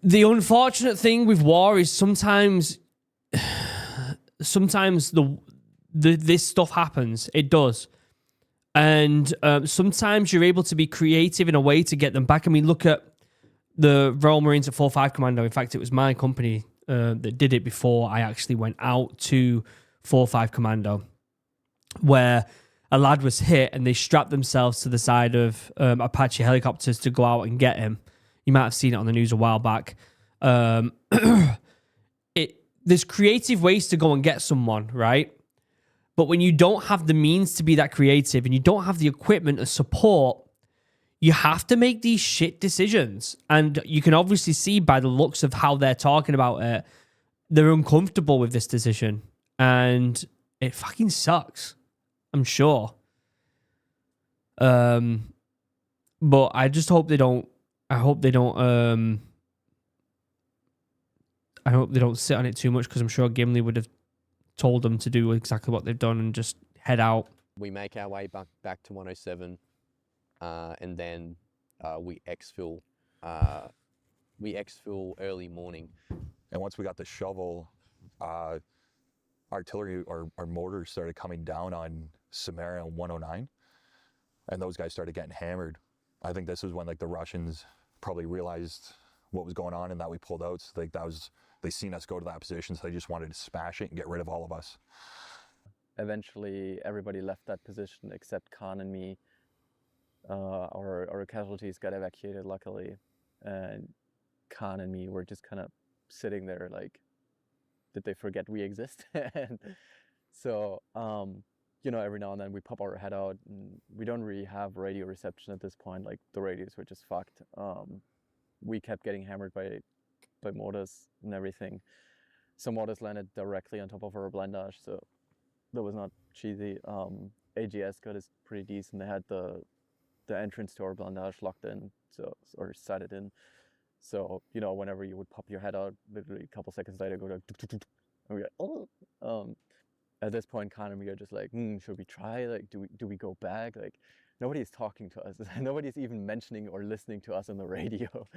The unfortunate thing with war is sometimes this stuff happens. It does. And sometimes you're able to be creative in a way to get them back. I mean, look at the Royal Marines at 4-5 Commando. In fact, it was my company that did it before I actually went out to 4-5 Commando, where a lad was hit and they strapped themselves to the side of Apache helicopters to go out and get him. You might have seen it on the news a while back. There's creative ways to go and get someone, right? But when you don't have the means to be that creative and you don't have the equipment and support, you have to make these shit decisions. And you can obviously see by the looks of how they're talking about it, they're uncomfortable with this decision. And it fucking sucks, I'm sure. But I just hope they don't, I hope they don't sit on it too much, because I'm sure Gimli would have told them to do exactly what they've done and just head out. We make our way back to 107, and then we exfil early morning. And once we got the shovel, artillery or mortars started coming down on Samara and 109, and those guys started getting hammered. I think this was when, like, the Russians probably realized what was going on and that we pulled out. So, like, they seen us go to that position, so they just wanted to smash it and get rid of all of us. Eventually, everybody left that position except Khan and me. Our casualties got evacuated luckily, and Khan and me were just kind of sitting there like, did they forget we exist? And so you know, every now and then we pop our head out, and we don't really have radio reception at this point. Like the radios were just fucked. We kept getting hammered by mortars and everything. Some mortars landed directly on top of our blindage, so that was not cheesy. AGS got us pretty decent. They had the entrance to our blindage locked in, so, or sighted in. So, you know, whenever you would pop your head out, literally a couple seconds later, go like, and we're like, oh. At this point, Connor and me are just like, should we try? Like, do we go back? Like, nobody's talking to us. Nobody's even mentioning or listening to us on the radio.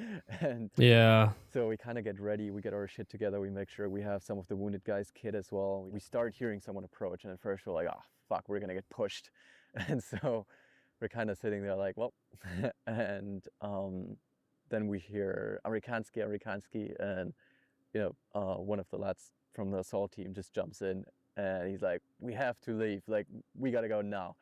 And Yeah. so we kind of get ready. We get our shit together. We make sure we have some of the wounded guys' kit as well. We start hearing someone approach, and at first we're like, oh, fuck, we're gonna get pushed. And so we're kind of sitting there like, well, and then we hear Amerikanski, and you know, one of the lads from the assault team just jumps in, and he's like, we have to leave, like, we gotta go now.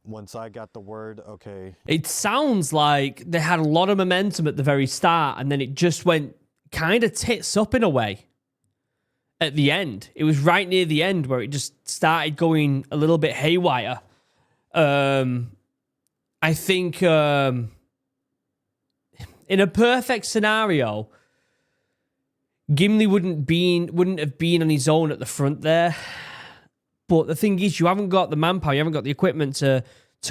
Once I got the word, okay. It sounds like they had a lot of momentum at the very start, and then it just went kind of tits up in a way at the end. It was right near the end where it just started going a little bit haywire. I think in a perfect scenario, Gimli wouldn't have been on his own at the front there. But the thing is, you haven't got the manpower, you haven't got the equipment to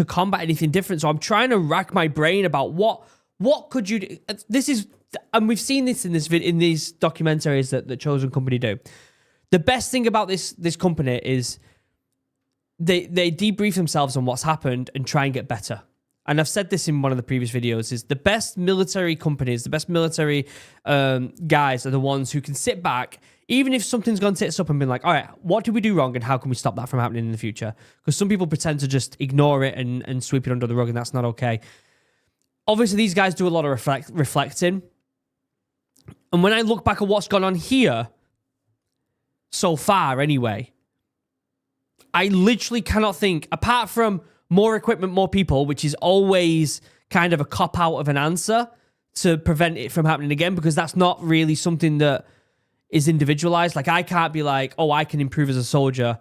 combat anything different. So I'm trying to rack my brain about what could you do. This is, and we've seen this in these documentaries that Chosen Company do. The best thing about this company is they debrief themselves on what's happened and try and get better. And I've said this in one of the previous videos, is the best military companies, the best military guys are the ones who can sit back, even if something's gone tits up, and been like, all right, what did we do wrong and how can we stop that from happening in the future? Because some people pretend to just ignore it and sweep it under the rug, and that's not okay. Obviously, these guys do a lot of reflecting. And when I look back at what's gone on here, so far anyway, I literally cannot think, apart from more equipment, more people, which is always kind of a cop-out of an answer to prevent it from happening again, because that's not really something that is individualized. Like, I can't be like, oh, I can improve as a soldier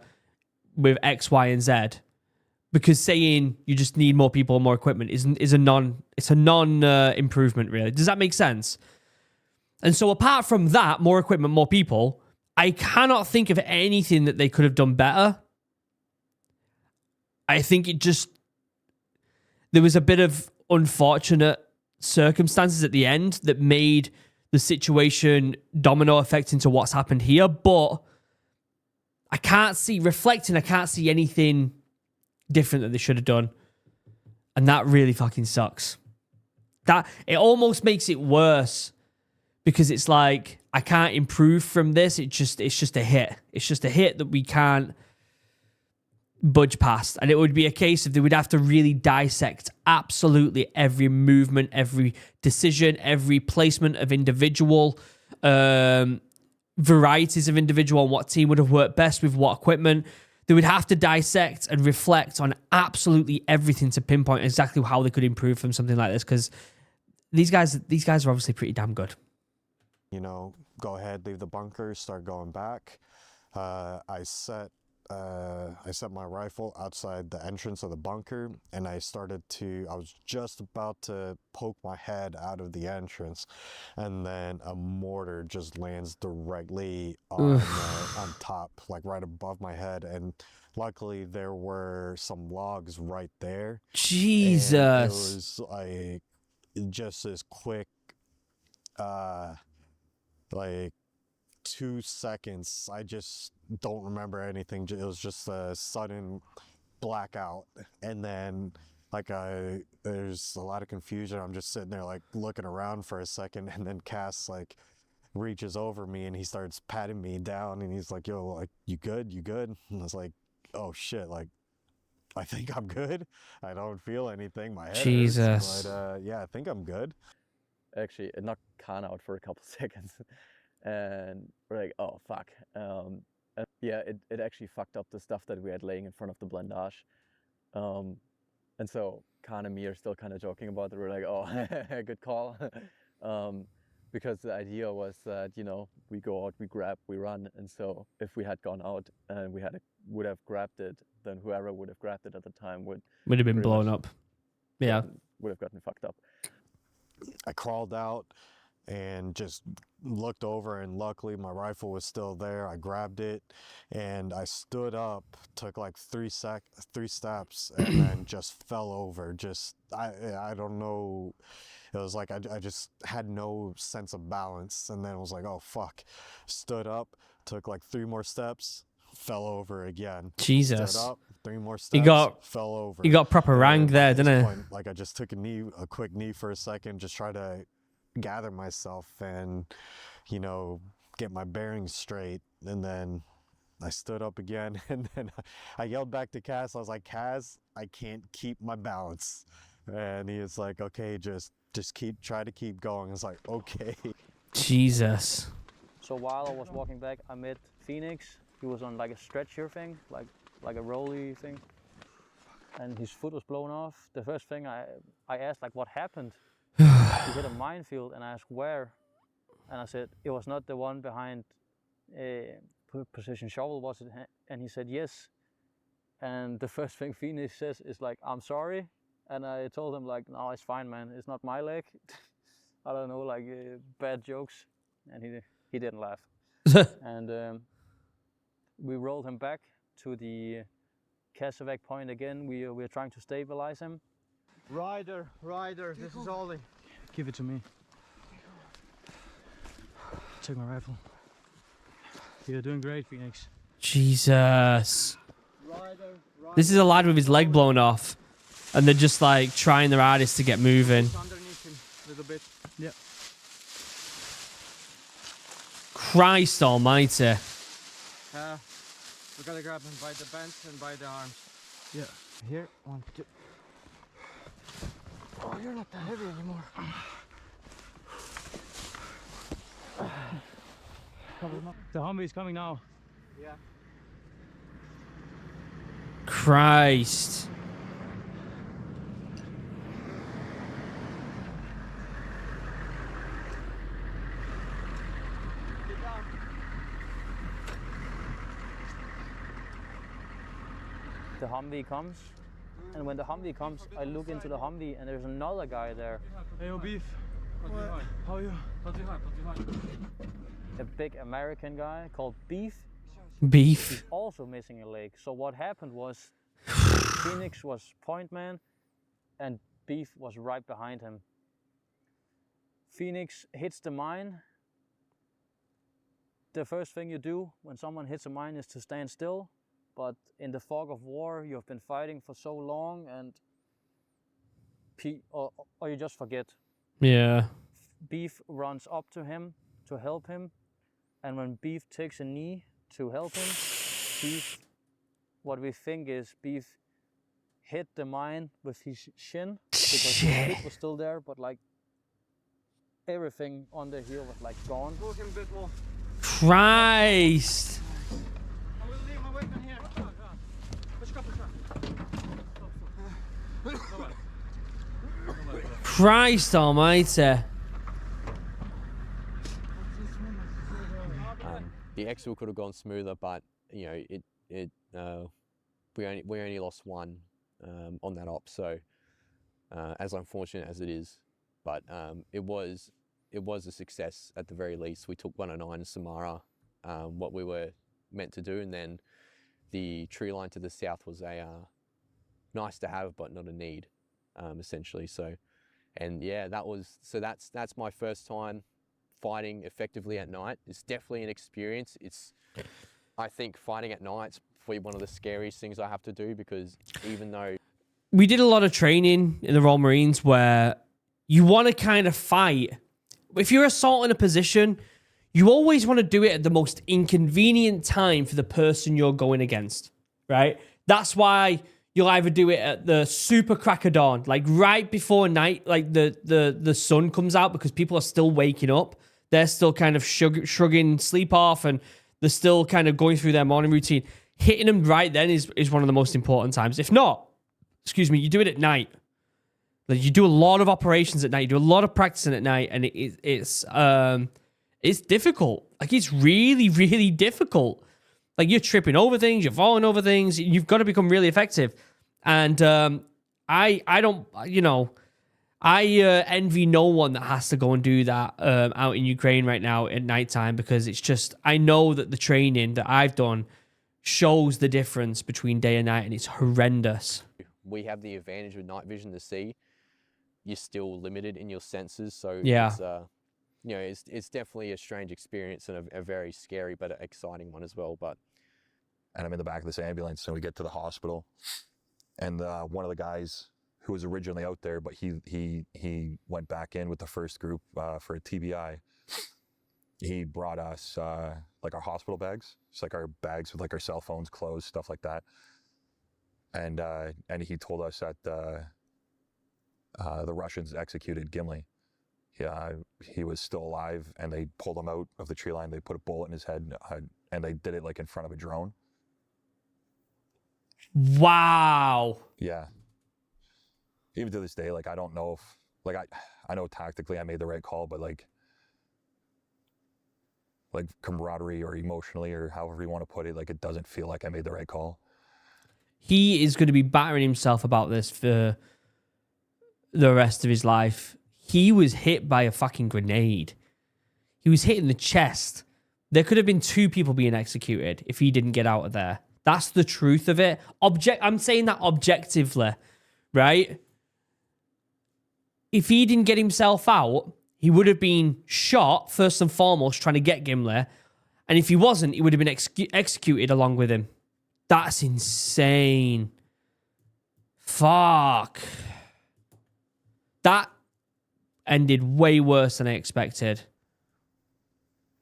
with X, Y, and Z, because saying you just need more people, more equipment is a non improvement, really. Does that make sense? And so apart from that, more equipment, more people, I cannot think of anything that they could have done better. I think there was a bit of unfortunate circumstances at the end that made the situation domino effect into what's happened here, but I can't see anything different that they should have done. And that really fucking sucks. That it almost makes it worse, because it's like, I can't improve from this. It's just a hit. It's just a hit that we can't budge past. And it would be a case of they would have to really dissect absolutely every movement, every decision, every placement of individual, varieties of individual, and what team would have worked best with what equipment. They would have to dissect and reflect on absolutely everything to pinpoint exactly how they could improve from something like this, because these guys are obviously pretty damn good. You know, go ahead, leave the bunker, start going back. I set my rifle outside the entrance of the bunker, and I was just about to poke my head out of the entrance, and then a mortar just lands directly on top, like right above my head. And luckily there were some logs right there. Jesus. And it was like just this quick, like 2 seconds. I just don't remember anything. It was just a sudden blackout, and then there's a lot of confusion. I'm just sitting there like looking around for a second, and then Cass like reaches over me and he starts patting me down, and he's like, yo, like, you good? And I was like, oh shit, like, I think I'm good. I don't feel anything. My head Jesus. hurts, but yeah, I think I'm good. Actually, it knocked Khan out for a couple seconds. And we're like, oh, fuck. And yeah, it actually fucked up the stuff that we had laying in front of the blindage. And so Khan and me are still kind of joking about it. We're like, oh, good call. Because the idea was that, you know, we go out, we grab, we run. And so if we had gone out and would have grabbed it, then whoever would have grabbed it at the time would Would have been pretty blown much up. Yeah. would have gotten fucked up. I crawled out and just looked over, and luckily my rifle was still there. I grabbed it and I stood up, took like 3 steps, and then just fell over. I don't know. It was like I just had no sense of balance, and then it was like, oh fuck. Stood up, took like 3 more steps, fell over again. Jesus. Stood up, 3 more steps, fell over. You got proper rank there, didn't it? Point, like I just took a quick knee for a second, just try to gather myself and, you know, get my bearings straight. And then I stood up again, and then I yelled back to Kaz. I was like, Kaz, I can't keep my balance. And he was like, okay, just try to keep going. I was like, okay. Jesus. So while I was walking back, I met Phoenix. He was on like a stretcher thing, like a rolly thing, and his foot was blown off. The first thing I asked, like, what happened? He hit a minefield, and I asked where, and I said it was not the one behind position shovel, was it? And he said yes. And the first thing Phoenix says is like, I'm sorry. And I told him like, no, it's fine, man. It's not my leg. I don't know, like bad jokes. And he didn't laugh. And we rolled him back to the casevac point again. We're trying to stabilize him. Ryder, this is Ollie. Give it to me. Take my rifle. You're doing great, Phoenix. Jesus. This is a lad with his leg blown off, and they're just like trying their hardest to get moving. Underneath him a little bit. Yeah. Christ almighty. We gotta grab him by the bends and by the arms. Yeah. Here, 1, 2. Oh, you're not that heavy anymore. The Humvee is coming now. Yeah. Christ. The Humvee comes, and when the Humvee comes, I look into the Humvee, and there's another guy there. Hey, yo, Beef. How are you? A big American guy called Beef. Beef. He's also missing a leg. So what happened was Phoenix was point man and Beef was right behind him. Phoenix hits the mine. The first thing you do when someone hits a mine is to stand still. But in the fog of war, you have been fighting for so long, and or you just forget. Yeah. Beef runs up to him to help him, and when Beef takes a knee to help him, Beef, what we think is Beef hit the mine with his shin because his foot was still there, but like everything on the heel was like gone. Walk him a bit more. Christ. I'm gonna leave my weapon here. Christ almighty. The exfil could have gone smoother, but you know we only lost one on that op, so as unfortunate as it is, but it was a success at the very least. We took 109 in Samara, what we were meant to do, and then the tree line to the south was a nice to have but not a need, essentially. So, and yeah, that's my first time fighting effectively at night. It's definitely an experience. I think fighting at night's probably one of the scariest things I have to do, because even though we did a lot of training in the Royal Marines where you want to kind of fight. If you're assaulting a position, you always want to do it at the most inconvenient time for the person you're going against, right? That's why you'll either do it at the super crack of dawn, like right before night, like the sun comes out, because people are still waking up. They're still kind of shrugging sleep off, and they're still kind of going through their morning routine. Hitting them right then is one of the most important times. If not, excuse me, you do it at night. Like, you do a lot of operations at night. You do a lot of practicing at night, and it's difficult. Like, it's really, really difficult. Like, you're tripping over things, you're falling over things. You've got to become really effective. And I don't, you know, I envy no one that has to go and do that out in Ukraine right now at nighttime, because it's just, I know that the training that I've done shows the difference between day and night, and it's horrendous. We have the advantage with night vision to see. You're still limited in your senses, so Yeah. it's, you know, it's definitely a strange experience and a very scary but exciting one as well. But and I'm in the back of this ambulance, so we get to the hospital, and one of the guys who was originally out there, but he went back in with the first group for a TBI. He brought us like our hospital bags, just like our bags with like our cell phones, clothes, stuff like that. And he told us that the Russians executed Gimli. He was still alive, and they pulled him out of the tree line. They put a bullet in his head, and they did it like in front of a drone. Wow. Yeah. Even to this day, like, I don't know if, like, I know tactically I made the right call, but like camaraderie or emotionally or however you want to put it, like, it doesn't feel like I made the right call. He is going to be battering himself about this for the rest of his life. He was hit by a fucking grenade. He was hit in the chest. There could have been 2 people being executed if he didn't get out of there. That's the truth of it. I'm saying that objectively, right? If he didn't get himself out, he would have been shot, first and foremost, trying to get Gimli. And if he wasn't, he would have been executed along with him. That's insane. Fuck. That ended way worse than I expected.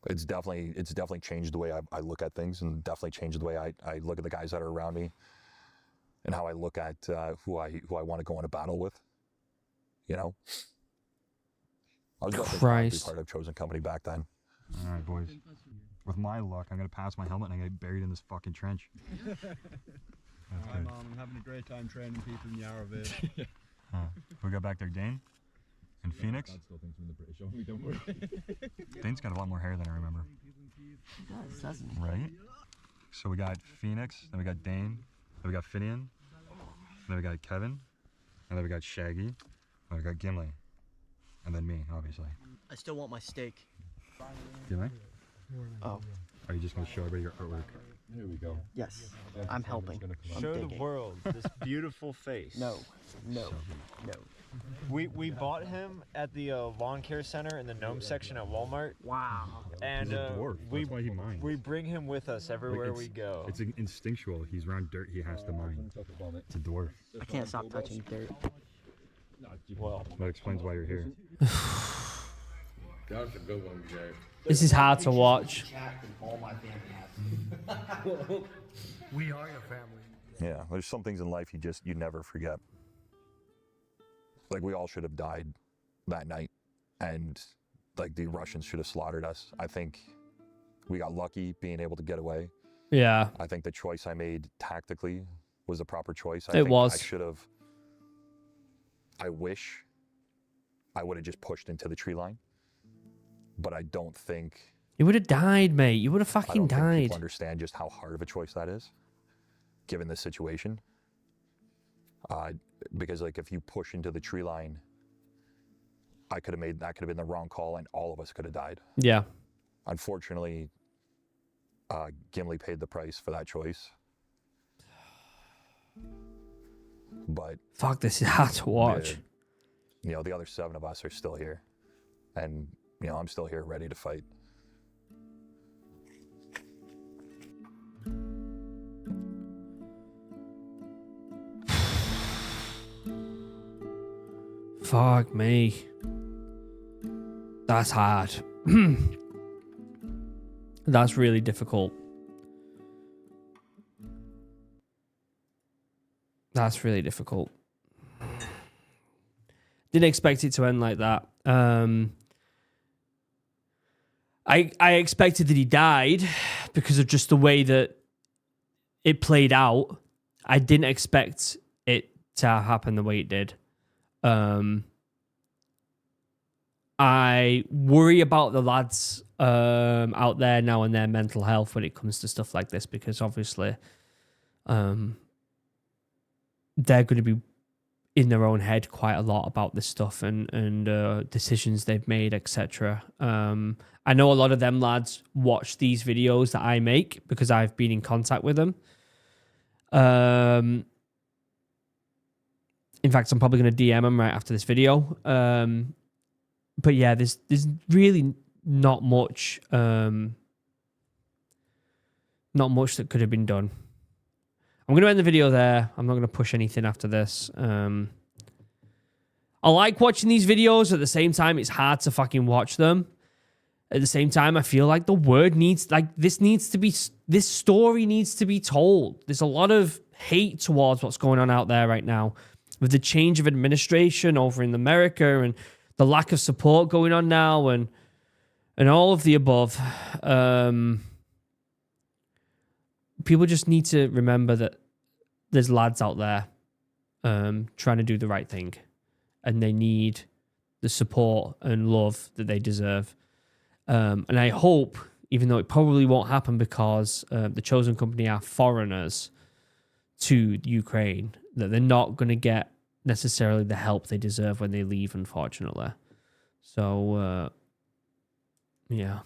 It's definitely changed the way I look at things, and definitely changed the way I look at the guys that are around me, and how I look at who I want to go into battle with. You know, I was definitely proud to be part of Chosen Company back then. All right, boys. With my luck, I'm gonna pass my helmet and I get buried in this fucking trench. Hi, Mom. I'm having a great time training people in Yarraville. We got back there, Dane? And Phoenix? Dad still thinks I'm in the British Army, don't worry. Dane's got a lot more hair than I remember. He does, doesn't he? Right? So we got Phoenix, then we got Dane, then we got Finian, then we got Kevin, and then we got Shaggy, then we got Gimli, and then me, obviously. I still want my steak. Gimli? Oh. Are you just going to show everybody your artwork? Here we go. Yes, I'm helping. I'm Show digging. the world this beautiful face. No, no, no. We bought him at the lawn care center in the gnome section at Walmart. Wow. And He's a dwarf. That's why he mines. we bring him with us everywhere we go. It's instinctual. He's around dirt, he has to mine. It's a dwarf. I can't stop touching dirt. Well, That explains why you're here. That's a good one, Jay. This is hard to watch. We are your family. Yeah, there's some things in life you never forget. Like, we all should have died that night, and like the Russians should have slaughtered us. I think we got lucky being able to get away. Yeah. I think the choice I made tactically was the proper choice. It was. I should have. I wish I would have just pushed into the tree line, but I don't think. You would have died, mate. You would have I fucking don't think died. people understand just how hard of a choice that is, given this situation. Because like, if you push into the tree line, that could have been the wrong call, and all of us could have died. Yeah. Unfortunately, Gimli paid the price for that choice. But fuck, this is hard to watch. The other 7 of us are still here, and I'm still here, ready to fight. Fuck me. That's hard. That's really difficult. That's really difficult. Didn't expect it to end like that. I expected that he died because of just the way that it played out. I didn't expect it to happen the way it did. I worry about the lads out there now and their mental health when it comes to stuff like this, because obviously they're going to be in their own head quite a lot about this stuff and decisions they've made, etc. I know a lot of them lads watch these videos that I make because I've been in contact with them. In fact, I'm probably going to DM them right after this video. But yeah, there's really not much that could have been done. I'm going to end the video there. I'm not going to push anything after this. I like watching these videos. At the same time, it's hard to fucking watch them. At the same time, I feel like the word needs, like, this story needs to be told. There's a lot of hate towards what's going on out there right now with the change of administration over in America and the lack of support going on now and all of the above. People just need to remember that there's lads out there trying to do the right thing, and they need the support and love that they deserve. And I hope, even though it probably won't happen because the Chosen Company are foreigners to Ukraine, that they're not going to get necessarily the help they deserve when they leave, unfortunately. So, yeah.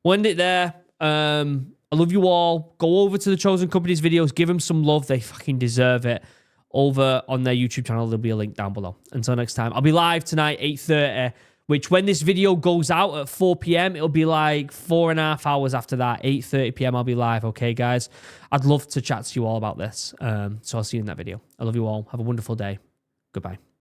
We'll end it there. I love you all. Go over to the Chosen Company's videos. Give them some love. They fucking deserve it. Over on their YouTube channel, there'll be a link down below. Until next time, I'll be live tonight, 8:30, which when this video goes out at 4 p.m., it'll be like 4.5 hours after that. 8:30 p.m., I'll be live. Okay, guys? I'd love to chat to you all about this. So I'll see you in that video. I love you all. Have a wonderful day. Goodbye.